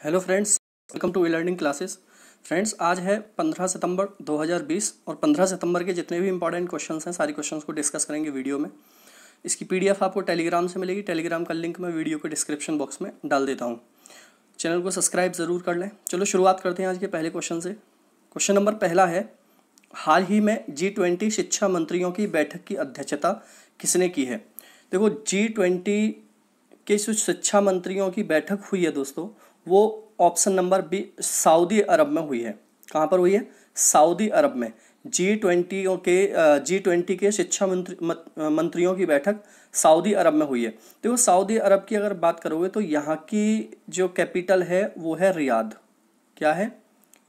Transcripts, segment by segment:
Hello friends, welcome to e learning classes. Friends, आज है 15 सितंबर 2020 और 15 सितंबर के जितने भी इंपॉर्टेंट क्वेश्चंस हैं सारी क्वेश्चंस को डिस्कस करेंगे वीडियो में। इसकी पीडीएफ आपको टेलीग्राम से मिलेगी। टेलीग्राम का लिंक मैं वीडियो के डिस्क्रिप्शन बॉक्स में डाल देता हूँ। चैनल को सब्सक्राइब ज़रूर कर लें। चलो शुरुआत करते हैं आज के पहले क्वेश्चन से। क्वेश्चन नंबर पहला है, हाल ही में G20 शिक्षा मंत्रियों की बैठक की अध्यक्षता किसने की है? देखो, G20 के जो शिक्षा मंत्रियों की बैठक हुई है दोस्तों, वो ऑप्शन नंबर बी सऊदी अरब में हुई है। कहाँ पर हुई है? सऊदी अरब में। G20 के शिक्षा मंत्रियों की बैठक सऊदी अरब में हुई है। देखो, सऊदी अरब की अगर बात करोगे तो यहाँ की जो कैपिटल है वो है रियाद। क्या है?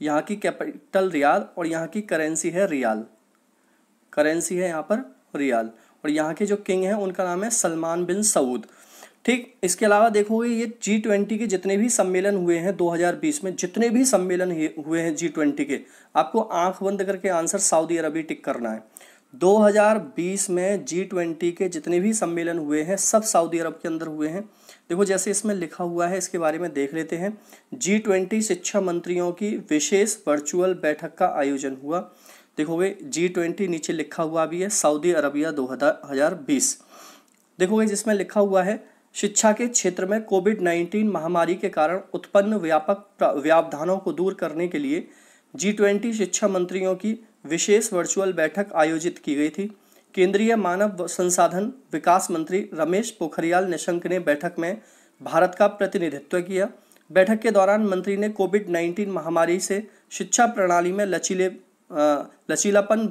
यहाँ की कैपिटल रियाद और यहाँ की करेंसी है रियाल। करेंसी है यहाँ पर रियाल और यहाँ के जो किंग हैं उनका नाम है सलमान बिन सऊद। ठीक, इसके अलावा देखोगे ये G20 के जितने भी सम्मेलन हुए हैं 2020 में, जितने भी सम्मेलन हुए हैं G20 के, आपको आंख बंद करके आंसर सऊदी अरब ही टिक करना है। 2020 में G20 के जितने भी सम्मेलन हुए हैं सब सऊदी अरब के अंदर हुए हैं। देखो, जैसे इसमें लिखा हुआ है इसके बारे में देख लेते हैं। G20 शिक्षा मंत्रियों की विशेष वर्चुअल बैठक का आयोजन हुआ। देखोगे G20 नीचे लिखा हुआ भी है सऊदी अरबिया 2020। देखोगे जिसमें लिखा हुआ है, शिक्षा के क्षेत्र में कोविड-19 महामारी के कारण उत्पन्न व्यापक व्यवधानों को दूर करने के लिए G20 शिक्षा मंत्रियों की विशेष वर्चुअल बैठक आयोजित की गई थी। केंद्रीय मानव संसाधन विकास मंत्री रमेश पोखरियाल निशंक ने बैठक में भारत का प्रतिनिधित्व किया। बैठक के दौरान मंत्री ने कोविड-19 महामारी से शिक्षा प्रणाली में लचीलापन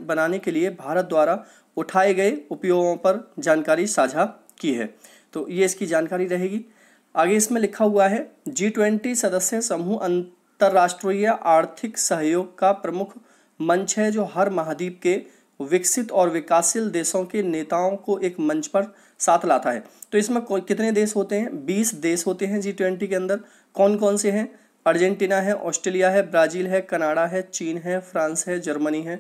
बनाने के लिए भारत द्वारा उठाए गए उपयोगों पर जानकारी साझा की है। तो ये इसकी जानकारी रहेगी। आगे इसमें लिखा हुआ है, G20 सदस्य समूह अंतर्राष्ट्रीय आर्थिक सहयोग का प्रमुख मंच है जो हर महाद्वीप के विकसित और विकासशील देशों के नेताओं को एक मंच पर साथ लाता है। तो इसमें कितने देश होते हैं? 20 देश होते हैं G20 के अंदर। कौन कौन से हैं? अर्जेंटीना है, ऑस्ट्रेलिया है, ब्राज़ील है, कनाडा है, चीन है, फ्रांस है, जर्मनी है,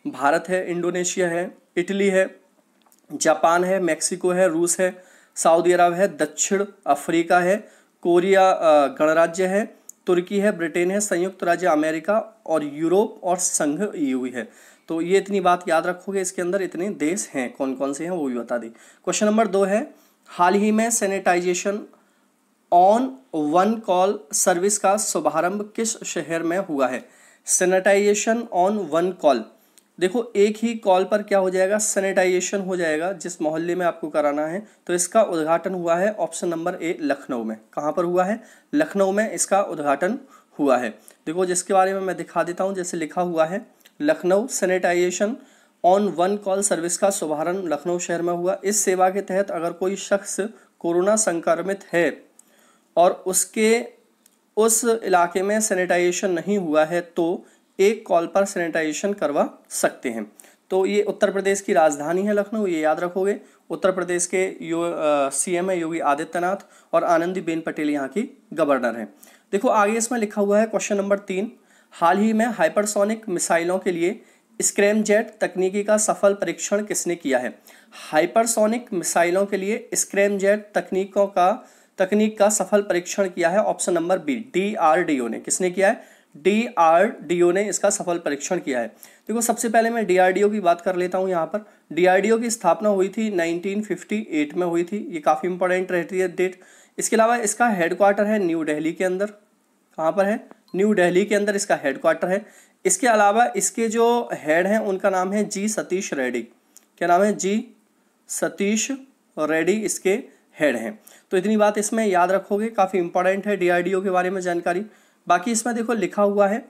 भारत है, इंडोनेशिया है, इटली है, जापान है, मैक्सिको है, रूस है, सऊदी अरब है, दक्षिण अफ्रीका है, कोरिया गणराज्य है, तुर्की है, ब्रिटेन है, संयुक्त राज्य अमेरिका और यूरोप और संघ EU है। तो ये इतनी बात याद रखोगे, इसके अंदर इतने देश हैं। कौन कौन से हैं वो भी बता दें। क्वेश्चन नंबर 2 है, हाल ही में sanitization on one call service का शुभारंभ किस शहर में हुआ है? सैनिटाइजेशन ऑन वन कॉल, देखो एक ही कॉल पर क्या हो जाएगा? सैनिटाइजेशन हो जाएगा जिस मोहल्ले में आपको कराना है। तो इसका उद्घाटन हुआ है ऑप्शन नंबर ए लखनऊ में। कहाँ पर हुआ है? लखनऊ में इसका उद्घाटन हुआ है। देखो, जिसके बारे में मैं दिखा देता हूँ, जैसे लिखा हुआ है Lucknow sanitization on one call service का शुभारंभ लखनऊ शहर में हुआ। इस सेवा के तहत अगर कोई शख्स कोरोना संक्रमित है और उसके उस इलाके में सैनिटाइजेशन नहीं हुआ है तो एक कॉल पर सैनिटाइजेशन करवा सकते हैं। तो ये उत्तर प्रदेश की राजधानी है लखनऊ, ये याद रखोगे। उत्तर प्रदेश के CM है योगी आदित्यनाथ और आनंदीबेन पटेल यहाँ की गवर्नर हैं। देखो आगे इसमें लिखा हुआ है क्वेश्चन नंबर 3, हाल ही में हाइपरसोनिक मिसाइलों के लिए स्क्रैमजेट तकनीकी का सफल परीक्षण किसने किया है? हाइपरसोनिक मिसाइलों के लिए स्क्रैमजेट तकनीक का सफल परीक्षण किया है ऑप्शन नंबर बी DRDO ने। किसने किया है? DRDO ने इसका सफल परीक्षण किया है। देखो, सबसे पहले मैं DRDO की बात कर लेता हूँ। यहाँ पर DRDO की स्थापना हुई थी 1958 में हुई थी। ये काफ़ी इंपॉर्टेंट रहती है डेट। इसके अलावा इसका हेडक्वार्टर है न्यू दिल्ली के अंदर। कहाँ पर है? न्यू दिल्ली के अंदर इसका हेडक्वार्टर है। इसके अलावा इसके जो हेड हैं उनका नाम है G सतीश रेड्डी। क्या नाम है? G सतीश रेड्डी इसके हेड हैं। तो इतनी बात इसमें याद रखोगे, काफ़ी इंपॉर्टेंट है DRDO के बारे में जानकारी। बाकी इसमें देखो लिखा हुआ है,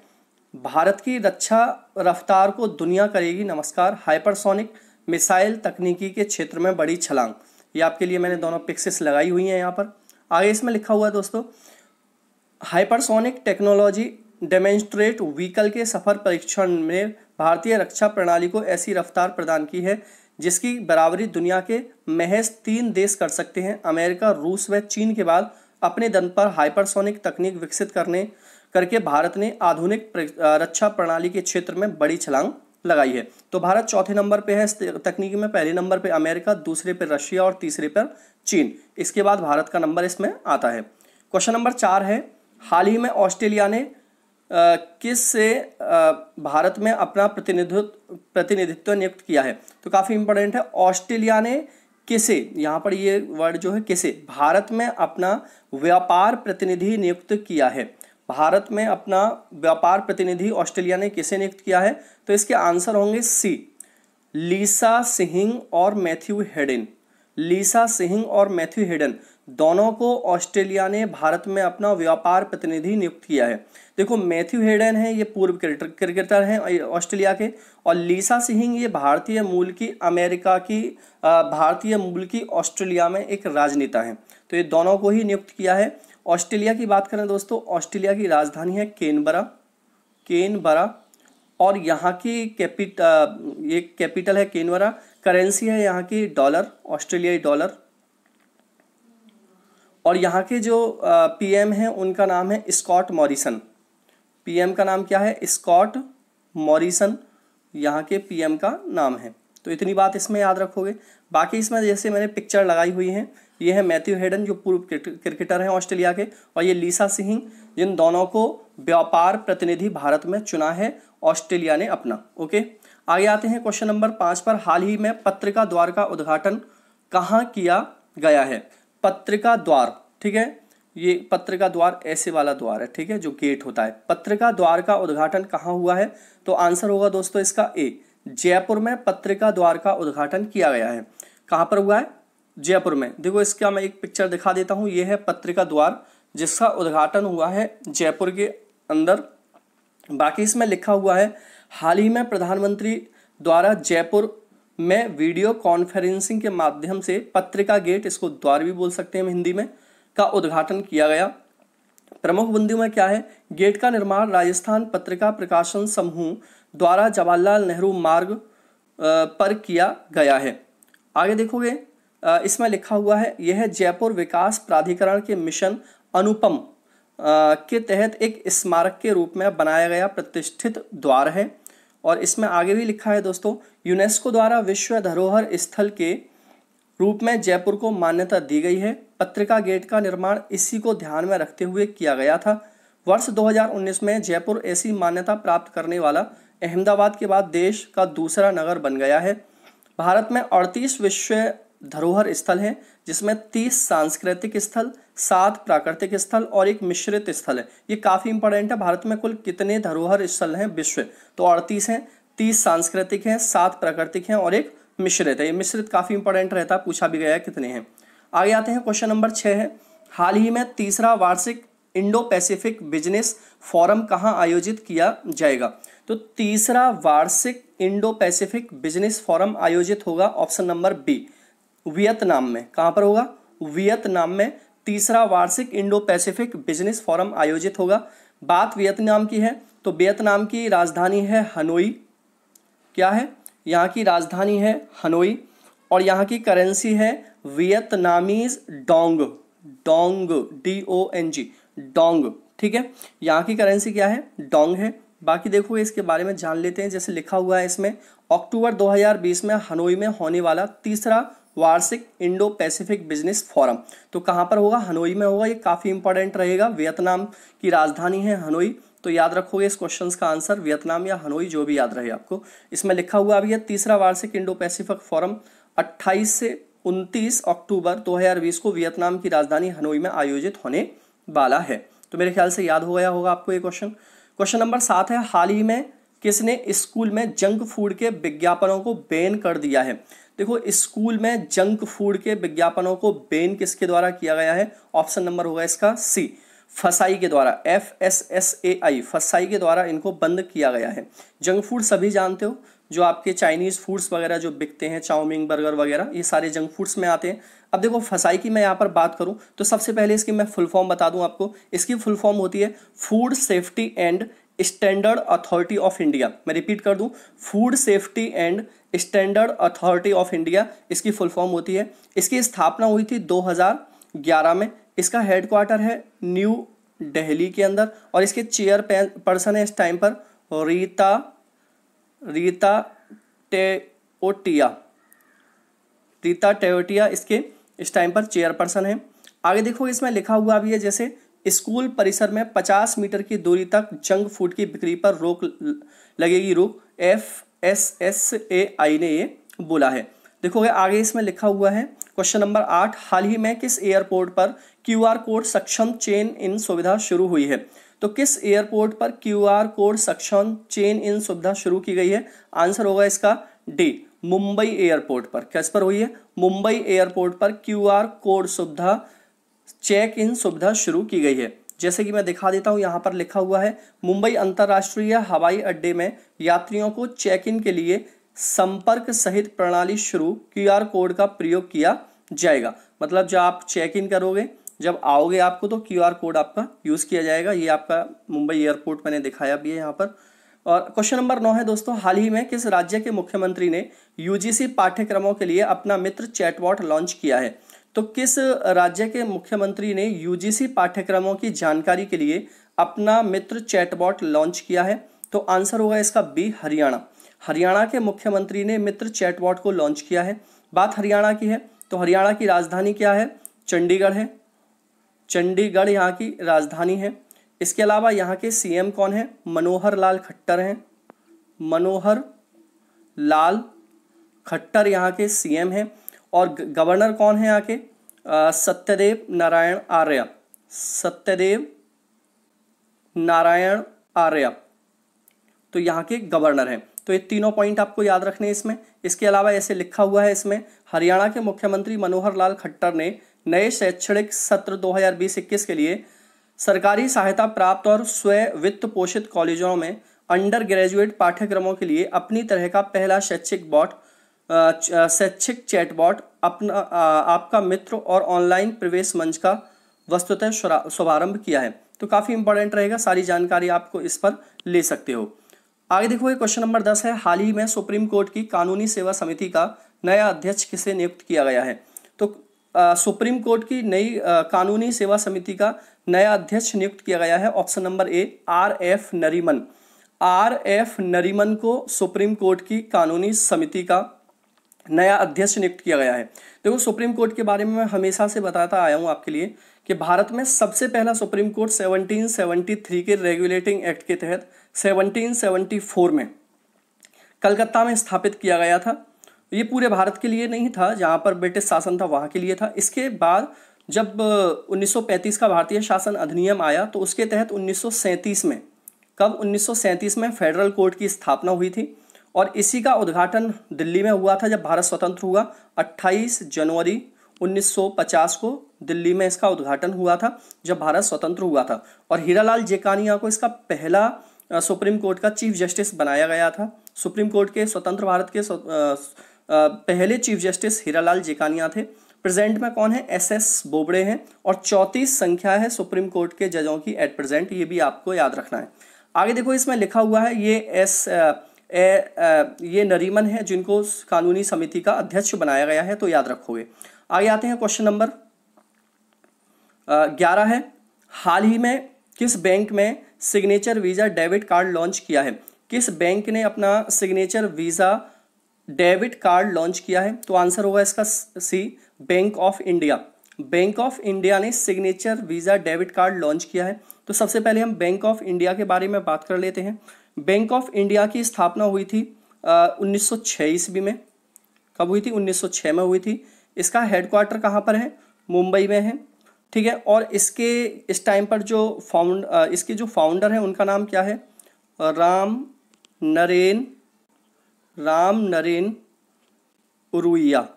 भारत की रक्षा रफ्तार को दुनिया करेगी नमस्कार, हाइपरसोनिक मिसाइल तकनीकी के क्षेत्र में बड़ी छलांग। ये आपके लिए मैंने दोनों पिक्सेस लगाई हुई हैं यहाँ पर। आगे इसमें लिखा हुआ है दोस्तों, हाइपरसोनिक टेक्नोलॉजी डेमोन्स्ट्रेट व्हीकल के सफर परीक्षण में भारतीय रक्षा प्रणाली को ऐसी रफ्तार प्रदान की है जिसकी बराबरी दुनिया के महज 3 देश कर सकते हैं। अमेरिका, रूस व चीन के बाद अपने दम पर हाइपरसोनिक तकनीक विकसित करके भारत ने आधुनिक रक्षा प्रणाली के क्षेत्र में बड़ी छलांग लगाई है। तो भारत चौथे नंबर पे है इस तकनीक में, पहले नंबर पे अमेरिका, दूसरे पे रशिया और तीसरे पर चीन। इसके बाद भारत का नंबर इसमें आता है। क्वेश्चन नंबर 4 है, हाल ही में ऑस्ट्रेलिया ने किस से भारत में अपना प्रतिनिधित्व नियुक्त किया है? तो काफ़ी इंपॉर्टेंट है। ऑस्ट्रेलिया ने किसे, यहाँ पर ये वर्ड जो है किसे, भारत में अपना व्यापार प्रतिनिधि नियुक्त किया है। भारत में अपना व्यापार प्रतिनिधि ऑस्ट्रेलिया ने किसे नियुक्त किया है? तो इसके आंसर होंगे सी, लीसा सिंह और मैथ्यू हेडन। लीसा सिंह और मैथ्यू हेडन दोनों को ऑस्ट्रेलिया ने भारत में अपना व्यापार प्रतिनिधि नियुक्त किया है। देखो मैथ्यू हेडन है ये पूर्व क्रिकेटर हैं ऑस्ट्रेलिया के, और लीसा सिंह ये भारतीय मूल की अमेरिका की भारतीय मूल की ऑस्ट्रेलिया में एक राजनेता हैं। तो ये दोनों को ही नियुक्त किया है। ऑस्ट्रेलिया की बात करें दोस्तों, ऑस्ट्रेलिया की राजधानी है केनबरा, और यहाँ की ये कैपिटल है केनबरा। करेंसी है यहाँ की डॉलर, ऑस्ट्रेलियाई डॉलर, और यहाँ के जो पीएम हैं उनका नाम है स्कॉट मॉरिसन। पीएम का नाम क्या है? स्कॉट मॉरिसन यहाँ के पीएम का नाम है। तो इतनी बात इसमें याद रखोगे। बाकी इसमें जैसे मैंने पिक्चर लगाई हुई है, ये है मैथ्यू हेडन जो पूर्व क्रिकेटर हैं ऑस्ट्रेलिया के, और ये लीसा सिंह जिन दोनों को व्यापार प्रतिनिधि भारत में चुना है ऑस्ट्रेलिया ने अपना। ओके, आगे आते हैं क्वेश्चन नंबर 5 पर। हाल ही में पत्रिका द्वार का उद्घाटन कहाँ किया गया है? पत्रिका द्वार, ठीक है, ये पत्रिका द्वार ऐसे वाला द्वार है, ठीक है, जो गेट होता है। पत्रिका द्वार का उद्घाटन कहाँ हुआ है? तो आंसर होगा दोस्तों इसका ए, जयपुर में पत्रिका द्वार का उद्घाटन किया गया है। कहाँ पर हुआ है? जयपुर में। देखो इसका मैं एक पिक्चर दिखा देता हूँ। ये है पत्रिका द्वार जिसका उद्घाटन हुआ है जयपुर के अंदर। बाकी इसमें लिखा हुआ है हाल ही में प्रधानमंत्री द्वारा जयपुर में वीडियो कॉन्फ्रेंसिंग के माध्यम से पत्रिका गेट, इसको द्वार भी बोल सकते हैं हिंदी में, का उद्घाटन किया गया। प्रमुख बिंदु में क्या है? गेट का निर्माण राजस्थान पत्रिका प्रकाशन समूह द्वारा जवाहरलाल नेहरू मार्ग पर किया गया है। आगे देखोगे इसमें लिखा हुआ है यह जयपुर विकास प्राधिकरण के मिशन अनुपम के तहत एक स्मारक के रूप में बनाया गया प्रतिष्ठित द्वार है। और इसमें आगे भी लिखा है दोस्तों, यूनेस्को द्वारा विश्व धरोहर स्थल के रूप में जयपुर को मान्यता दी गई है। पत्रिका गेट का निर्माण इसी को ध्यान में रखते हुए किया गया था। वर्ष 2019 में जयपुर ऐसी मान्यता प्राप्त करने वाला अहमदाबाद के बाद देश का दूसरा नगर बन गया है। भारत में 38 विश्व धरोहर स्थल हैं, जिसमें 30 सांस्कृतिक स्थल, 7 प्राकृतिक स्थल और एक मिश्रित स्थल है। ये काफ़ी इंपॉर्टेंट है। भारत में कुल कितने धरोहर स्थल हैं विश्व? तो 38 हैं, 30 सांस्कृतिक हैं, 7 प्राकृतिक हैं और एक मिश्रित है। ये मिश्रित काफ़ी इंपॉर्टेंट रहता है, पूछा भी गया है कितने हैं। आगे आते हैं, क्वेश्चन नंबर 6 है, हाल ही में तीसरा वार्षिक इंडो पैसिफिक बिजनेस फोरम कहाँ आयोजित किया जाएगा? तो तीसरा वार्षिक इंडो पैसिफिक बिजनेस फोरम आयोजित होगा ऑप्शन नंबर बी, वियतनाम में। कहाँ पर होगा? वियतनाम में तीसरा वार्षिक इंडो पैसिफिक बिजनेस फोरम आयोजित होगा। बात वियतनाम की है तो वियतनाम की राजधानी है हनोई। क्या है? यहाँ की राजधानी है हनोई और यहाँ की करेंसी है वियतनामीज डोंग, DONG, डोंग, ठीक है। यहाँ की करेंसी क्या है? डोंग है। बाकी देखो इसके बारे में जान लेते हैं। जैसे लिखा हुआ है इसमें, अक्टूबर 2020 में हनोई में होने वाला तीसरा वार्षिक इंडो पैसिफिक बिजनेस फोरम, तो कहाँ पर होगा? हनोई में होगा। ये काफ़ी इंपॉर्टेंट रहेगा। वियतनाम की राजधानी है हनोई, तो याद रखोगे इस क्वेश्चन का आंसर वियतनाम या हनोई, जो भी याद रहे आपको। इसमें लिखा हुआ भी है तीसरा वार्षिक इंडो पैसिफिक फोरम 28 से 29 अक्टूबर 2020 को वियतनाम की राजधानी हनोई में आयोजित होने वाला है। तो मेरे ख्याल से याद हो गया होगा आपको ये क्वेश्चन। क्वेश्चन नंबर 7 है, हाल ही में किसने स्कूल में जंक फूड के विज्ञापनों को बैन कर दिया है? देखो स्कूल में जंक फूड के विज्ञापनों को बैन किसके द्वारा किया गया है? ऑप्शन नंबर होगा इसका सी, फसाई के द्वारा, FSSAI, फसाई के द्वारा इनको बंद किया गया है। जंक फूड सभी जानते हो, जो आपके चाइनीज़ फूड्स वगैरह जो बिकते हैं, चाउमीन, बर्गर वगैरह, ये सारे जंक फूड्स में आते हैं। अब देखो फसाई की मैं यहाँ पर बात करूँ तो सबसे पहले इसकी मैं फुल फॉर्म बता दूँ आपको। इसकी फुल फॉर्म होती है food safety and standard authority of India. मैं रिपीट कर दूं, food safety and standard authority of India इसकी फुल फॉर्म होती है। इसकी स्थापना हुई थी 2011 में। इसका हेडक्वार्टर है न्यू दिल्ली के अंदर और इसके चेयर पर्सन है इस टाइम पर रीता टेओटिया इसके इस टाइम पर चेयरपर्सन है। आगे देखो इसमें लिखा हुआ भी है, जैसे स्कूल परिसर में 50 मीटर की दूरी तक जंक फूड की बिक्री पर रोक लगेगी रोक, FSSAI ने ये बोला है। देखोगे आगे इसमें लिखा हुआ है क्वेश्चन नंबर 8, हाल ही में किस एयरपोर्ट पर QR कोड सक्षम चेन इन सुविधा शुरू हुई है? तो किस एयरपोर्ट पर QR कोड सक्षम चेन इन सुविधा शुरू की गई है? आंसर होगा इसका डी, मुंबई एयरपोर्ट पर। किस पर हुई है? मुंबई एयरपोर्ट पर QR कोड सुविधा, चेक इन सुविधा शुरू की गई है। जैसे कि मैं दिखा देता हूं, यहां पर लिखा हुआ है मुंबई अंतरराष्ट्रीय हवाई अड्डे में यात्रियों को चेक इन के लिए संपर्क सहित प्रणाली शुरू, QR कोड का प्रयोग किया जाएगा। मतलब जब आप चेक इन करोगे, जब आओगे आपको, तो QR कोड आपका यूज किया जाएगा। ये आपका मुंबई एयरपोर्ट मैंने दिखाया भी है यहाँ पर। और क्वेश्चन नंबर 9 है दोस्तों, हाल ही में किस राज्य के मुख्यमंत्री ने UGC पाठ्यक्रमों के लिए अपना मित्र चैटबॉट लॉन्च किया है? तो किस राज्य के मुख्यमंत्री ने UGC पाठ्यक्रमों की जानकारी के लिए अपना मित्र चैटबॉट लॉन्च किया है? तो आंसर होगा इसका बी, हरियाणा। हरियाणा के मुख्यमंत्री ने मित्र चैटबॉट को लॉन्च किया है। बात हरियाणा की है तो हरियाणा की राजधानी क्या है? चंडीगढ़ है। चंडीगढ़ यहाँ की राजधानी है। इसके अलावा यहाँ के CM कौन है? मनोहर लाल खट्टर हैं। मनोहर लाल खट्टर यहाँ के CM हैं। और गवर्नर कौन है यहाँ के? सत्यदेव नारायण आर्य। सत्यदेव नारायण आर्य तो यहाँ के गवर्नर हैं। तो ये तीनों पॉइंट आपको याद रखने हैं इसमें। इसके अलावा ऐसे लिखा हुआ है इसमें, हरियाणा के मुख्यमंत्री मनोहर लाल खट्टर ने नए शैक्षणिक सत्र 2020-21 के लिए सरकारी सहायता प्राप्त और स्वयं वित्त पोषित कॉलेजों में अंडर ग्रेजुएट पाठ्यक्रमों के लिए अपनी तरह का पहला शैक्षिक चैटबॉट अपना आपका मित्र और ऑनलाइन प्रवेश मंच का वस्तुतः शुभारंभ किया है। तो काफ़ी इंपॉर्टेंट रहेगा, सारी जानकारी आपको इस पर ले सकते हो। आगे देखो, ये क्वेश्चन नंबर 10 है, हाल ही में सुप्रीम कोर्ट की कानूनी सेवा समिति का नया अध्यक्ष किसे नियुक्त किया गया है? तो सुप्रीम कोर्ट की नई कानूनी सेवा समिति का नया अध्यक्ष नियुक्त किया गया है। ऑप्शन नंबर ए, RF नरीमन। RF नरीमन को सुप्रीम कोर्ट की कानूनी समिति का नया अध्यक्ष नियुक्त किया गया है। देखो, सुप्रीम कोर्ट के बारे में मैं हमेशा से बताता आया हूँ आपके लिए कि भारत में सबसे पहला सुप्रीम कोर्ट 1773 के रेगुलेटिंग एक्ट के तहत 1774 में कलकत्ता में स्थापित किया गया था। ये पूरे भारत के लिए नहीं था, जहाँ पर ब्रिटिश शासन था वहाँ के लिए था। इसके बाद जब 1935 का भारतीय शासन अधिनियम आया तो उसके तहत 1937 में, कब? 1937 में फेडरल कोर्ट की स्थापना हुई थी। और इसी का उद्घाटन दिल्ली में हुआ था जब भारत स्वतंत्र हुआ। 28 जनवरी 1950 को दिल्ली में इसका उद्घाटन हुआ था जब भारत स्वतंत्र हुआ था। और हीरालाल जेकानिया को इसका पहला सुप्रीम कोर्ट का चीफ जस्टिस बनाया गया था। सुप्रीम कोर्ट के स्वतंत्र भारत के पहले चीफ जस्टिस हीरालाल जेकानिया थे। प्रेजेंट में कौन है? SS बोबड़े हैं। और 34 संख्या है सुप्रीम कोर्ट के जजों की एट प्रेजेंट, ये भी आपको याद रखना है। आगे देखो, इसमें लिखा हुआ है ये नरीमन है जिनको कानूनी समिति का अध्यक्ष बनाया गया है, तो याद रखोगे। आगे आते हैं, क्वेश्चन नंबर 11 है, हाल ही में किस बैंक में signature Visa debit card launch किया है? किस बैंक ने अपना signature Visa debit card launch किया है? तो आंसर होगा इसका C, Bank of India. Bank of India ने signature Visa debit card launch किया है। तो सबसे पहले हम बैंक ऑफ इंडिया के बारे में बात कर लेते हैं। बैंक ऑफ इंडिया की स्थापना हुई थी 1906 ईस्वी में। कब हुई थी? 1906 में हुई थी। इसका हेडक्वार्टर कहाँ पर है? मुंबई में है, ठीक है। और इसके इस टाइम पर इसके जो फाउंडर हैं उनका नाम क्या है? राम नरेन उरुइया,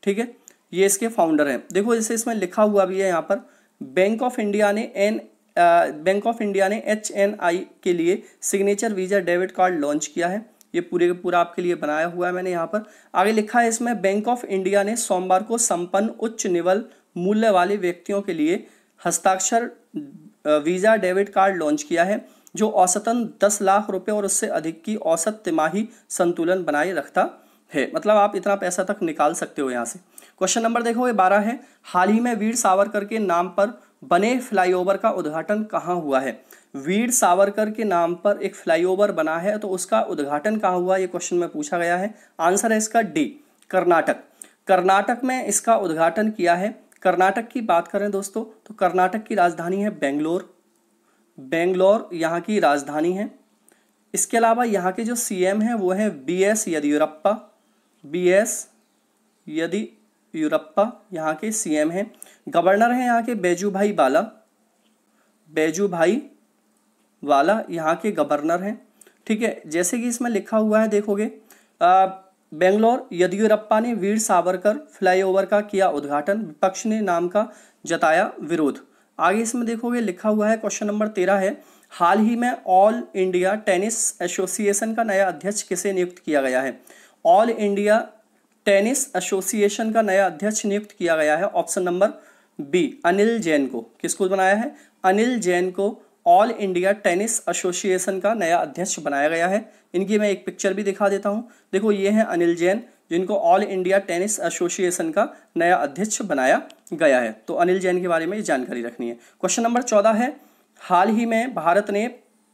ठीक है, ये इसके फाउंडर हैं। देखो, जैसे इसमें लिखा हुआ भी है यहाँ पर, बैंक ऑफ इंडिया ने HNI के लिए signature Visa debit card launch किया है। ये पूरे का पूरा आपके लिए बनाया हुआ है मैंने यहाँ पर। आगे लिखा है इसमें, बैंक ऑफ इंडिया ने सोमवार को संपन्न उच्च निवल मूल्य वाले व्यक्तियों के लिए हस्ताक्षर वीजा डेबिट कार्ड लॉन्च किया है, जो औसतन 10 लाख रुपए और उससे अधिक की औसत तिमाही संतुलन बनाए रखता है। मतलब आप इतना पैसा तक निकाल सकते हो यहाँ से। क्वेश्चन नंबर देखो, ये 12 है, हाल ही में वीर सावरकर के नाम पर बने फ्लाईओवर का उद्घाटन कहाँ हुआ है? वीर सावरकर के नाम पर एक फ्लाईओवर बना है, तो उसका उद्घाटन कहाँ हुआ? ये क्वेश्चन में पूछा गया है। आंसर है इसका डी, कर्नाटक। कर्नाटक में इसका उद्घाटन किया है कर्नाटक की बात करें दोस्तों तो कर्नाटक की राजधानी है बेंगलोर। बेंगलोर यहाँ की राजधानी है। इसके अलावा यहाँ के जो सीएम हैं वो है BS येदियुरप्पा। BS येदियुरप्पा यहाँ के सीएम हैं। गवर्नर हैं यहाँ के बेजूभाई वाला। बेजूभाई वाला यहाँ के गवर्नर हैं। ठीक है, जैसे कि इसमें लिखा हुआ है देखोगे, बेंगलोर येदियुरप्पा ने वीर सावरकर फ्लाईओवर का किया उद्घाटन, विपक्ष ने नाम का जताया विरोध। आगे इसमें देखोगे लिखा हुआ है, क्वेश्चन नंबर 13 है, हाल ही में ऑल इंडिया टेनिस एसोसिएशन का नया अध्यक्ष किसे नियुक्त किया गया है? ऑल इंडिया टेनिस एसोसिएशन का नया अध्यक्ष नियुक्त किया गया है option number B, Anil Jain को। किसको बनाया है? अनिल जैन को ऑल इंडिया टेनिस एसोसिएशन का नया अध्यक्ष बनाया गया है। इनकी मैं एक पिक्चर भी दिखा देता हूं। देखो ये है अनिल जैन, जिनको ऑल इंडिया टेनिस एसोसिएशन का नया अध्यक्ष बनाया गया है। तो अनिल जैन के बारे में ये जानकारी रखनी है। क्वेश्चन नंबर 14 है, हाल ही में भारत ने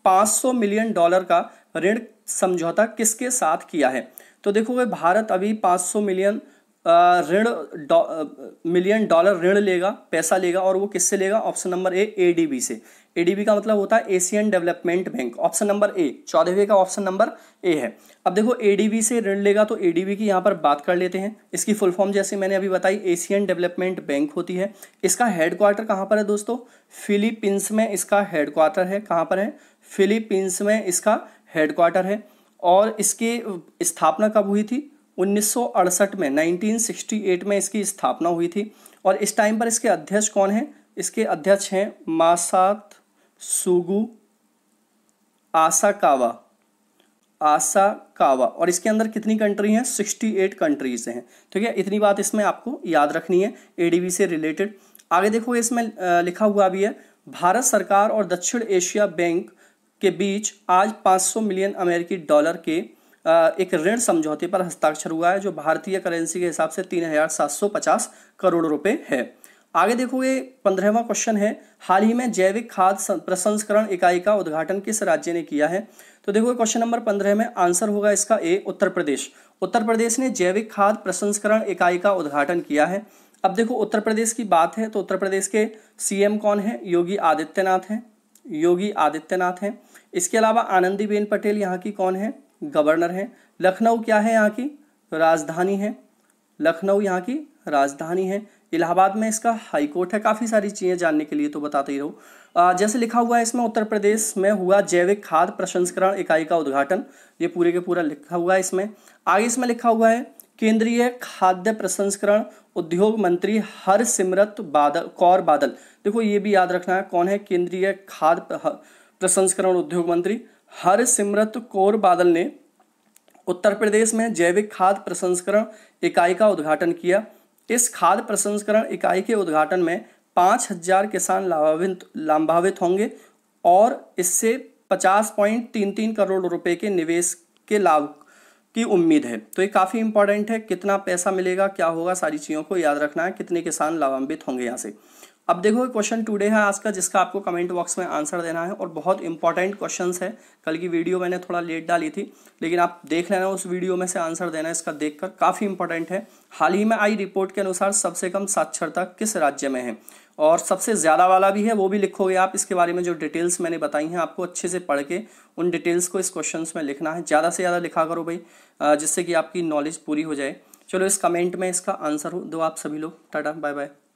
$500 मिलियन का ऋण समझौता किसके साथ किया है? तो देखोगे भारत अभी 500 मिलियन मिलियन डॉलर ऋण लेगा, पैसा लेगा, और वो किससे लेगा? ऑप्शन नंबर ए, ADB से। ADB का मतलब होता है Asian Development Bank. Option number A, 14वें का ऑप्शन नंबर ए है। अब देखो ADB से ऋण लेगा तो ADB की यहाँ पर बात कर लेते हैं। इसकी फुल फॉर्म जैसे मैंने अभी बताई एशियन डेवलपमेंट बैंक होती है। इसका हेडक्वार्टर कहाँ पर है दोस्तों? फिलीपींस में इसका हेडक्वार्टर है। कहाँ पर है? फिलीपींस में इसका हेडक्वार्टर है। और इसकी स्थापना कब हुई थी? 1968 में, 1968 में इसकी स्थापना हुई थी। और इस टाइम पर इसके अध्यक्ष कौन हैं? इसके अध्यक्ष हैं मासात्सुगु आसाकावा। और इसके अंदर कितनी कंट्री हैं? 68 कंट्रीज हैं। ठीक है, इतनी बात इसमें आपको याद रखनी है ADB से रिलेटेड। आगे देखो इसमें लिखा हुआ भी है, भारत सरकार और दक्षिण एशिया बैंक के बीच आज $500 मिलियन अमेरिकी डॉलर के एक ऋण समझौते पर हस्ताक्षर हुआ है, जो भारतीय करेंसी के हिसाब से 3,750 करोड़ रुपए है। आगे देखोगे 15वां क्वेश्चन है, हाल ही में जैविक खाद्य प्रसंस्करण इकाई का उद्घाटन किस राज्य ने किया है? तो देखो क्वेश्चन नंबर 15 में आंसर होगा इसका ए, उत्तर प्रदेश। उत्तर प्रदेश ने जैविक खाद्य प्रसंस्करण इकाई का उद्घाटन किया है। अब देखो उत्तर प्रदेश की बात है तो उत्तर प्रदेश के CM कौन है? योगी आदित्यनाथ हैं। योगी आदित्यनाथ हैं। इसके अलावा आनंदीबेन पटेल यहाँ की कौन है? गवर्नर हैं। लखनऊ क्या है? यहाँ की राजधानी है। लखनऊ यहाँ की राजधानी है। इलाहाबाद में इसका हाई कोर्ट है। काफ़ी सारी चीज़ें जानने के लिए तो बताते ही रहो। जैसे लिखा हुआ है इसमें, उत्तर प्रदेश में हुआ जैविक खाद्य प्रसंस्करण इकाई का उद्घाटन। ये पूरे के पूरा लिखा हुआ है इसमें। आगे इसमें लिखा हुआ है, केंद्रीय खाद्य प्रसंस्करण उद्योग मंत्री हरसिमरत कौर बादल। देखो ये भी याद रखना है, कौन है? केंद्रीय खाद्य प्रसंस्करण उद्योग मंत्री हरसिमरत कौर बादल ने उत्तर प्रदेश में जैविक खाद्य प्रसंस्करण इकाई का उद्घाटन किया। इस खाद्य प्रसंस्करण इकाई के उद्घाटन में 5,000 किसान लाभान्वित होंगे और इससे 50.33 करोड़ रुपए के निवेश के लाभ की उम्मीद है। तो ये काफ़ी इंपॉर्टेंट है, कितना पैसा मिलेगा, क्या होगा, सारी चीज़ों को याद रखना है, कितने किसान लाभान्वित होंगे यहाँ से। अब देखो क्वेश्चन टुडे है आज का, जिसका आपको कमेंट बॉक्स में आंसर देना है, और बहुत इंपॉर्टेंट क्वेश्चंस है। कल की वीडियो मैंने थोड़ा लेट डाली थी, लेकिन आप देख लेना उस वीडियो में से आंसर देना, इसका देखकर काफ़ी इंपॉर्टेंट है। हाल ही में आई रिपोर्ट के अनुसार सबसे कम साक्षरता किस राज्य में है? और सबसे ज़्यादा वाला भी है, वो भी लिखोगे आप। इसके बारे में जो डिटेल्स मैंने बताई हैं आपको अच्छे से पढ़ के उन डिटेल्स को इस क्वेश्चन में लिखना है। ज़्यादा से ज़्यादा लिखा करो भाई, जिससे कि आपकी नॉलेज पूरी हो जाए। चलो इस कमेंट में इसका आंसर दो आप सभी लोग। Tata bye bye.